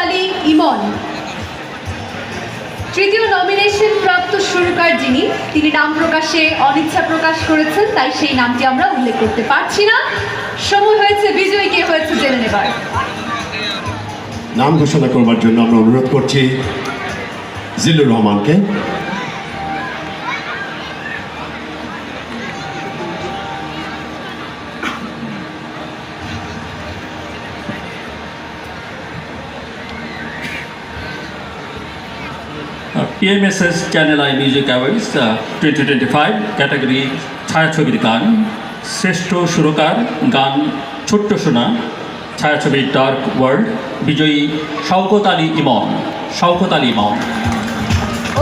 আলী ইমন তৃতীয় নমিনেশন প্রাপ্ত সুরকার তিনি নাম প্রকাশে অনিচ্ছা প্রকাশ করেছেন, তাই সেই নামটি আমরা উল্লেখ করতে পারছি না। সময় হয়েছে বিজয়ী কে হয়েছে জেনে নেবার। নাম ঘোষণা করবার জন্য আমরা অনুরোধ করছি জিল্লুর রহমানকে। PMSS Channel I Music Awards 2025 category ছায়াছবির গান, শ্রেষ্ঠ সুরকার গান ছোট্ট সোনা, ছায়াছবি ডার্ক ওয়ার্ল্ড, বিজয়ী শওকত আলী ইমন।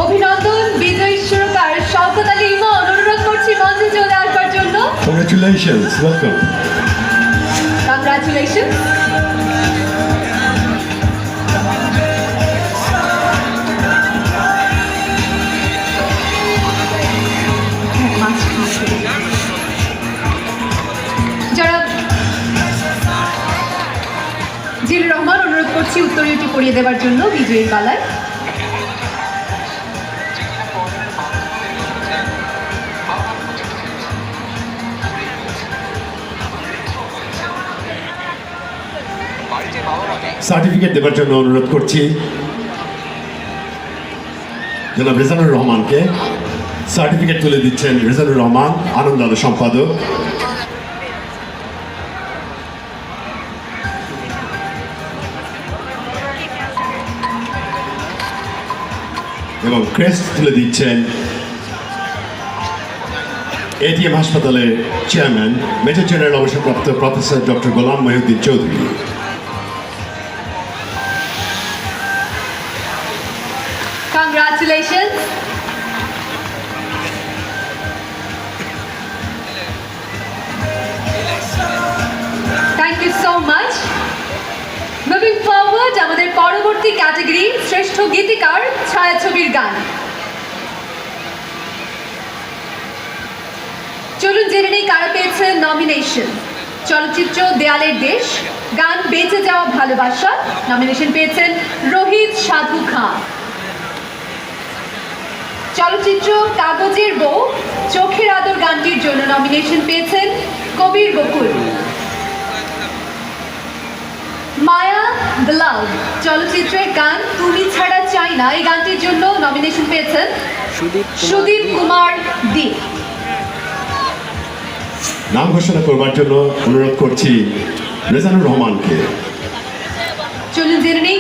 অভিনন্দন বিজয়ী সুরকার শওকত আলী ইমন। অনুরোধ করছি মঞ্চে চলে আসবার জন্য। Congratulations, welcome. Congratulations. Zillur Rahman, অনুরোধ করছি উত্তরীয়টি পড়িয়ে দেওয়ার জন্য বিজয়ীর পালায়। সার্টিফিকেট দেওয়ার জন্য অনুরোধ করছি জনাব রেজানুর রহমানকে। সার্টিফিকেট তুলে দিচ্ছেন রেজানুর রহমান, আনন্দ আলো সম্পাদক। এবং ক্রেস্ট তুলে দিচ্ছেন এটিএম হাসপাতালের চেয়ারম্যান মেজর জেনারেল অবসরপ্রাপ্ত professor doctor Golam Mohiuddin Chowdhury. Congratulations. Thank you so much. Moving forward, আমাদের পরবর্তী ক্যাটাগরি শ্রেষ্ঠ গীতিকার ছায়াছবির গান। চলুন জেনে নেই কারা পেয়েছেন নমিনেশন। চলচ্চিত্র দেয়ালের দেশ, গান বেঁচে যাওয়া ভালোবাসা, নমিনেশন পেয়েছেন রোহিত সাধু খান। চলচ্চিত্র কাগজের বউ, চোখের আদর গানটির জন্য নমিনেশন পেয়েছেন কবির বকুল। মায়া দ্য লাভ চলচ্চিত্রের গান তুমি ছাড়া চাই না, এই গানটির জন্য নমিনেশন পেয়েছেন সুদীপ কুমার দীপ। নাম ঘোষণা করবার জন্য অনুরোধ করছি রেজানুর রহমানকে। চলুন জেনে নেই